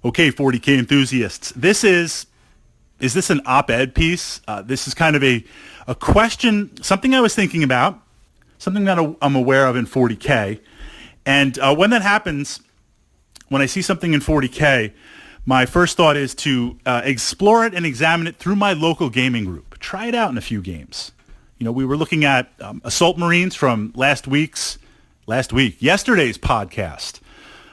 Okay, 40K enthusiasts, is this an op-ed piece? This is kind of a question, something I was thinking about, something that I'm aware of in 40K. And when that happens, when I see something in 40K, my first thought is to explore it and examine it through my local gaming group. Try it out in a few games. You know, we were looking at Assault Marines from yesterday's podcast.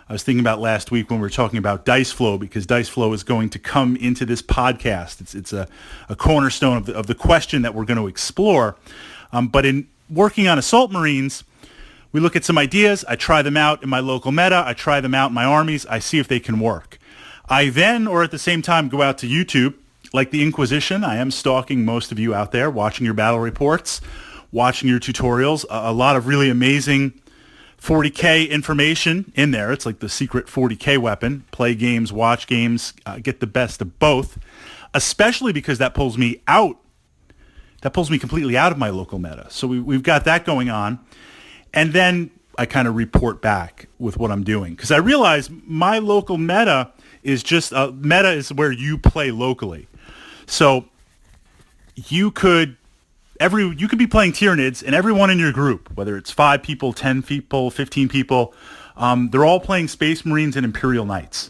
I was thinking about last week when we were talking about dice flow, because dice flow is going to come into this podcast. It's a cornerstone of the question that we're going to explore. But in working on Assault Marines, we look at some ideas. I try them out in my local meta. I try them out in my armies. I see if they can work. I then, or at the same time, go out to YouTube, like the Inquisition. I am stalking most of you out there, watching your battle reports, watching your tutorials. A lot of really amazing 40K information in there. It's like the secret 40K weapon. Play games, watch games, get the best of both, especially because that pulls me out. That pulls me completely out of my local meta. So we've got that going on. And then I kind of report back with what I'm doing, because I realize my local meta is just meta is where you play locally. So you could be playing Tyranids, and everyone in your group, whether it's 5 people, 10 people, 15 people, they're all playing Space Marines and Imperial Knights.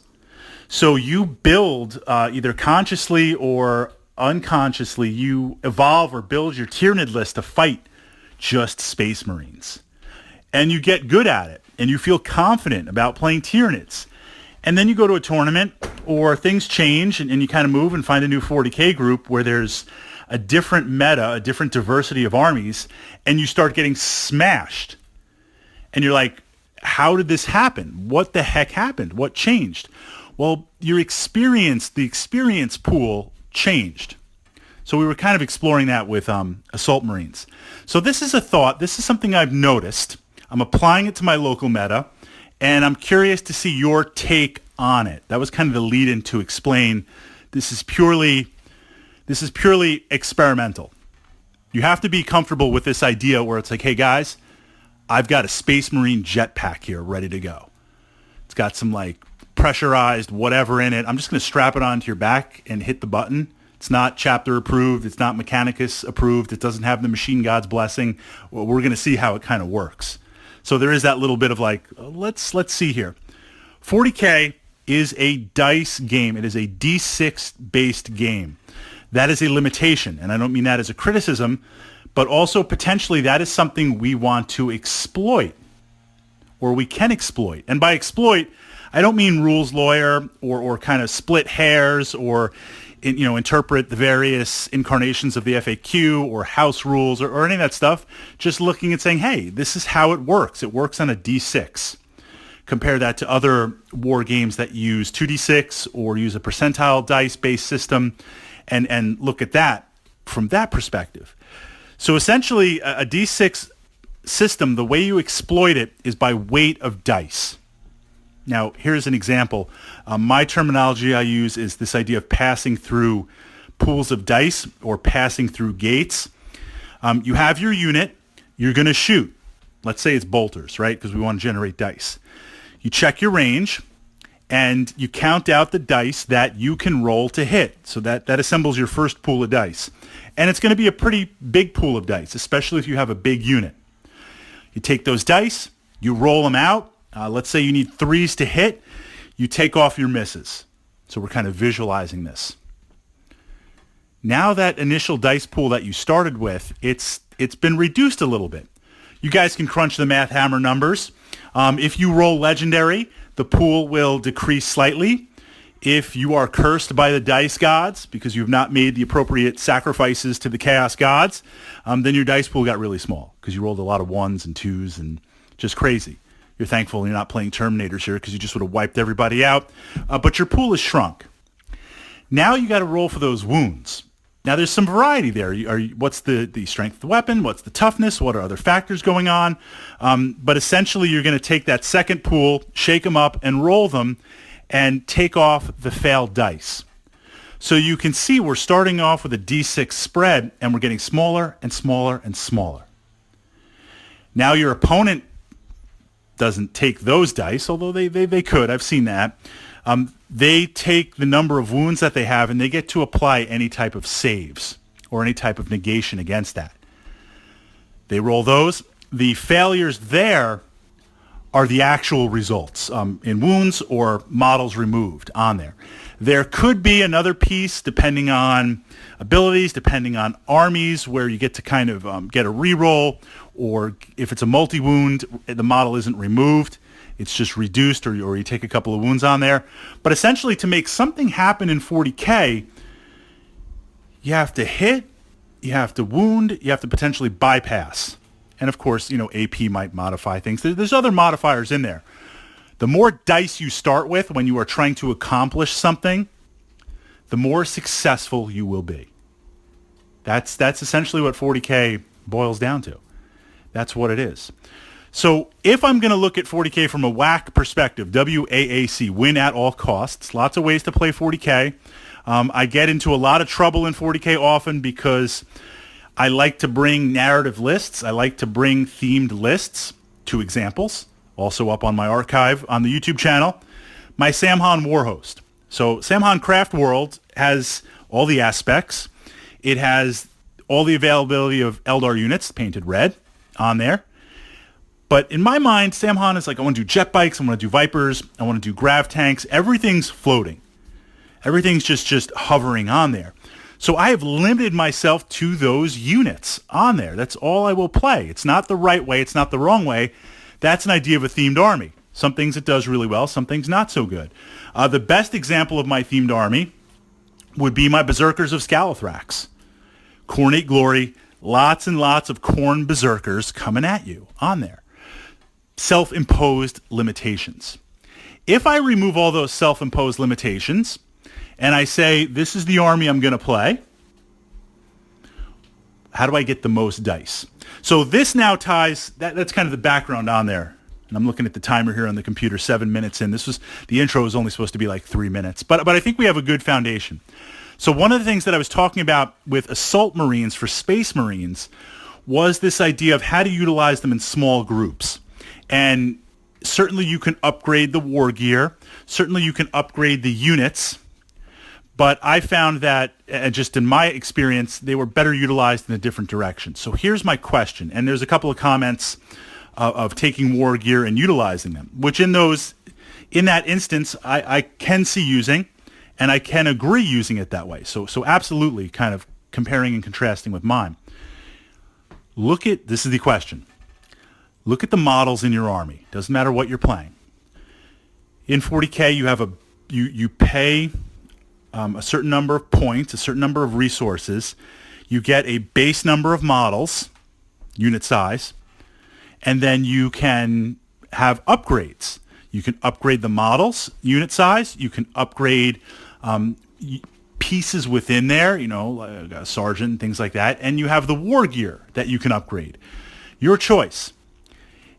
So you build either consciously or unconsciously, you evolve or build your Tyranid list to fight just Space Marines. And you get good at it, and you feel confident about playing Tyranids. And then you go to a tournament, or things change, and you kind of move and find a new 40K group where there's a different meta, a different diversity of armies, and you start getting smashed. And you're like, how did this happen? What the heck happened? What changed? Well, the experience pool changed. So we were kind of exploring that with Assault Marines. So this is a thought. This is something I've noticed. I'm applying it to my local meta, and I'm curious to see your take on it. That was kind of the lead-in to explain this is purely experimental. You have to be comfortable with this idea where it's like, hey guys, I've got a Space Marine jetpack here ready to go. It's got some like pressurized whatever in it. I'm just going to strap it onto your back and hit the button. It's not chapter approved. It's not Mechanicus approved. It doesn't have the Machine God's blessing. Well, we're going to see how it kind of works. So there is that little bit of like, let's see here. 40K is a dice game. It is a D6 based game. That is a limitation, and I don't mean that as a criticism, but also potentially that is something we want to exploit, or we can exploit. And by exploit, I don't mean rules lawyer or kind of split hairs or interpret the various incarnations of the FAQ or house rules or any of that stuff. Just looking and saying, hey, this is how it works. It works on a D6. Compare that to other war games that use 2D6 or use a percentile dice-based system, and look at that from that perspective. So essentially, a D6 system, the way you exploit it is by weight of dice. Now, here's an example. My terminology I use is this idea of passing through pools of dice or passing through gates. You have your unit. You're going to shoot. Let's say it's bolters, right? Because we want to generate dice. You check your range, and you count out the dice that you can roll to hit. So that assembles your first pool of dice. And it's going to be a pretty big pool of dice, especially if you have a big unit. You take those dice, you roll them out. Let's say you need 3s to hit. You take off your misses. So we're kind of visualizing this. Now that initial dice pool that you started with, it's been reduced a little bit. You guys can crunch the math hammer numbers. If you roll legendary, the pool will decrease slightly. If you are cursed by the dice gods because you've not made the appropriate sacrifices to the chaos gods, then your dice pool got really small because you rolled a lot of 1s and 2s and just crazy. You're thankful you're not playing Terminators here because you just would have wiped everybody out. But your pool is shrunk. Now you got to roll for those wounds. Now there's some variety there. What's the strength of the weapon? What's the toughness? What are other factors going on? But essentially you're going to take that second pool, shake them up, and roll them, and take off the failed dice. So you can see we're starting off with a D6 spread, and we're getting smaller and smaller and smaller. Now your opponent doesn't take those dice, although they could. I've seen that. They take the number of wounds that they have and they get to apply any type of saves or any type of negation against that. They roll those. The failures there are the actual results in wounds or models removed on there. There could be another piece depending on abilities, depending on armies, where you get to kind of get a reroll, or if it's a multi-wound, the model isn't removed. It's just reduced, or you take a couple of wounds on there. But essentially, to make something happen in 40K, you have to hit, you have to wound, you have to potentially bypass. And of course, AP might modify things. There's other modifiers in there. The more dice you start with when you are trying to accomplish something, the more successful you will be. That's essentially what 40K boils down to. That's what it is. So if I'm going to look at 40K from a WAC perspective, WAAC, win at all costs, lots of ways to play 40K. I get into a lot of trouble in 40K often because I like to bring narrative lists. I like to bring themed lists. 2 examples, also up on my archive on the YouTube channel. My Samhan Warhost. So Samhan Craft World has all the aspects. It has all the availability of Eldar units, painted red, on there. But in my mind, Samhan is like, I want to do jet bikes, I want to do Vipers, I want to do grav tanks. Everything's floating. Everything's just hovering on there. So I have limited myself to those units on there. That's all I will play. It's not the right way. It's not the wrong way. That's an idea of a themed army. Some things it does really well, some things not so good. The best example of my themed army would be my Berserkers of Scalathrax. Cornate Glory, lots and lots of Khorne Berserkers coming at you on there. Self-imposed limitations. If I remove all those self-imposed limitations and I say, this is the army I'm going to play, how do I get the most dice? So this now ties, that's kind of the background on there. And I'm looking at the timer here on the computer, 7 minutes in. The intro was only supposed to be like 3 minutes. But I think we have a good foundation. So one of the things that I was talking about with Assault Marines for Space Marines was this idea of how to utilize them in small groups. And certainly you can upgrade the war gear. Certainly you can upgrade the units. But I found that, just in my experience, they were better utilized in a different direction. So here's my question. And there's a couple of comments of taking war gear and utilizing them, which in that instance, I can see using, and I can agree using it that way. So absolutely kind of comparing and contrasting with mine. This is the question. Look at the models in your army. Doesn't matter what you're playing. In 40K, you have you pay a certain number of points, a certain number of resources. You get a base number of models, unit size, and then you can have upgrades. You can upgrade the models, unit size. You can upgrade pieces within there, like a sergeant, things like that. And you have the war gear that you can upgrade. Your choice.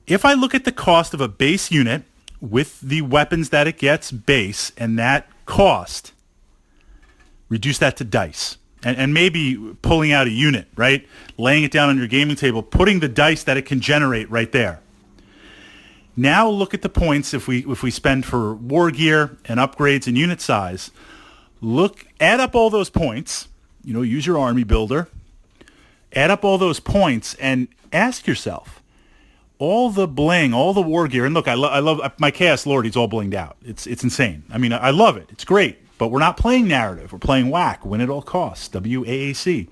If I look at the cost of a base unit with the weapons that it gets base and that cost, reduce that to dice. And maybe pulling out a unit, right? Laying it down on your gaming table, putting the dice that it can generate right there. Now look at the points if we spend for war gear and upgrades and unit size. Add up all those points, use your army builder. Add up all those points and ask yourself, all the bling, all the war gear, and look, I love my Chaos Lord, he's all blinged out. It's insane. I mean, I love it. It's great. But we're not playing narrative. We're playing WAC, win at all costs, WAAC.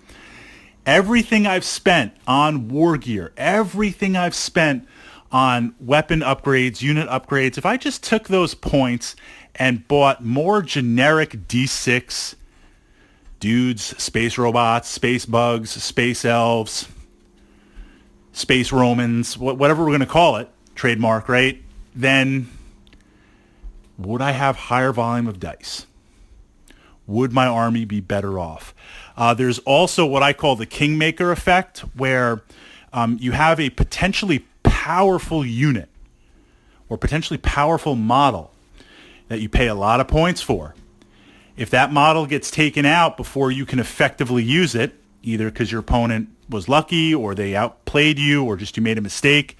Everything I've spent on war gear, everything I've spent on weapon upgrades, unit upgrades, if I just took those points and bought more generic D6 dudes, space robots, space bugs, space elves, space Romans, whatever we're going to call it, trademark, right? Then would I have higher volume of dice? Would my army be better off? There's also what I call the Kingmaker effect, where you have a potentially powerful unit or potentially powerful model that you pay a lot of points for. If that model gets taken out before you can effectively use it, either because your opponent was lucky or they outplayed you or just you made a mistake,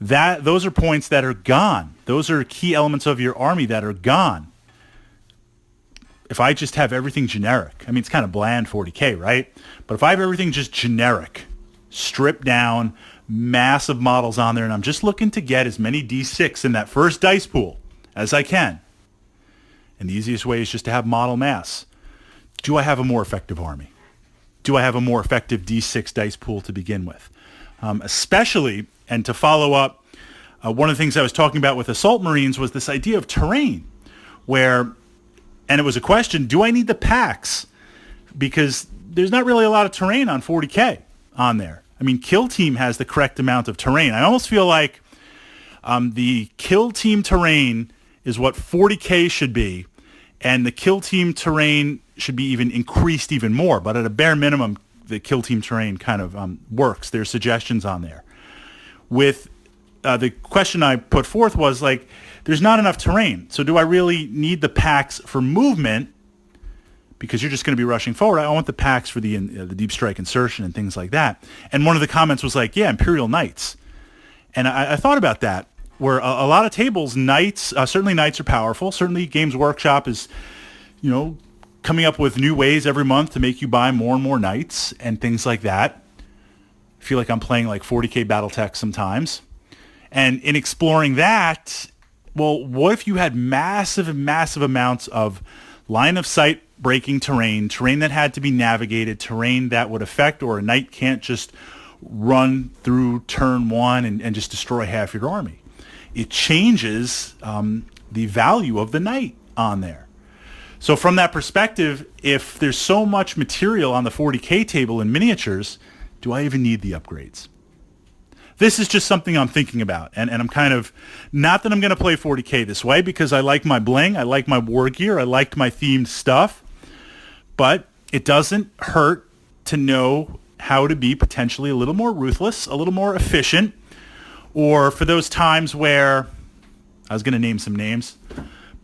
those are points that are gone. Those are key elements of your army that are gone. if I just have everything generic, I mean, it's kind of bland 40K, right? But if I have everything just generic, stripped down, massive models on there, and I'm just looking to get as many D6 in that first dice pool as I can, and the easiest way is just to have model mass, do I have a more effective army? Do I have a more effective D6 dice pool to begin with? Especially, and to follow up, one of the things I was talking about with Assault Marines was this idea of terrain, where, and it was a question, do I need the packs? Because there's not really a lot of terrain on 40K on there. I mean, Kill Team has the correct amount of terrain. I almost feel like the Kill Team terrain is what 40K should be, and the Kill Team terrain should be even increased even more. But at a bare minimum, the Kill Team terrain kind of works. There's suggestions on there. With the question I put forth was like, there's not enough terrain. So do I really need the packs for movement? Because you're just going to be rushing forward. I want the packs for the deep strike insertion and things like that. And one of the comments was like, yeah, Imperial Knights. And I thought about that, where a lot of tables, Knights, certainly Knights are powerful. Certainly Games Workshop is, coming up with new ways every month to make you buy more and more Knights and things like that. I feel like I'm playing like 40K Battletech sometimes. And in exploring that, well, what if you had massive amounts of line of sight breaking terrain that had to be navigated, terrain that would affect, or a knight can't just run through turn one and just destroy half your army. It changes the value of the knight on there. So from that perspective, if there's so much material on the 40K table in miniatures, do I even need the upgrades? This is just something I'm thinking about, and I'm kind of, not that I'm going to play 40K this way, because I like my bling, I like my war gear, I like my themed stuff, but it doesn't hurt to know how to be potentially a little more ruthless, a little more efficient, or for those times where, I was going to name some names,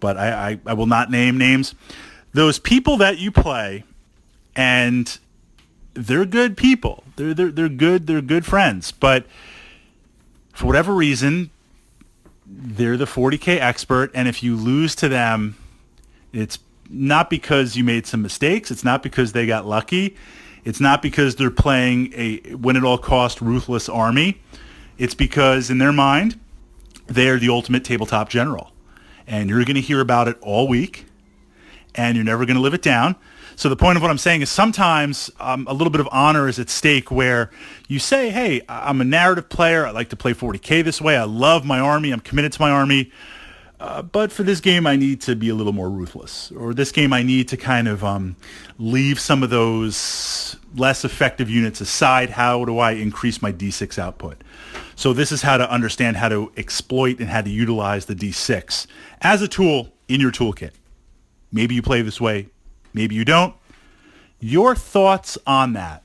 but I will not name names, those people that you play, and they're good people, they're good friends, but for whatever reason, they're the 40K expert, and if you lose to them, it's not because you made some mistakes, it's not because they got lucky, it's not because they're playing a win-at-all-cost ruthless army, it's because in their mind, they're the ultimate tabletop general. And you're going to hear about it all week, and you're never going to live it down. So the point of what I'm saying is sometimes a little bit of honor is at stake, where you say, hey, I'm a narrative player. I like to play 40K this way. I love my army. I'm committed to my army. But for this game, I need to be a little more ruthless. Or this game, I need to kind of leave some of those less effective units aside. How do I increase my D6 output? So this is how to understand how to exploit and how to utilize the D6 as a tool in your toolkit. Maybe you play this way. Maybe you don't. Your thoughts on that?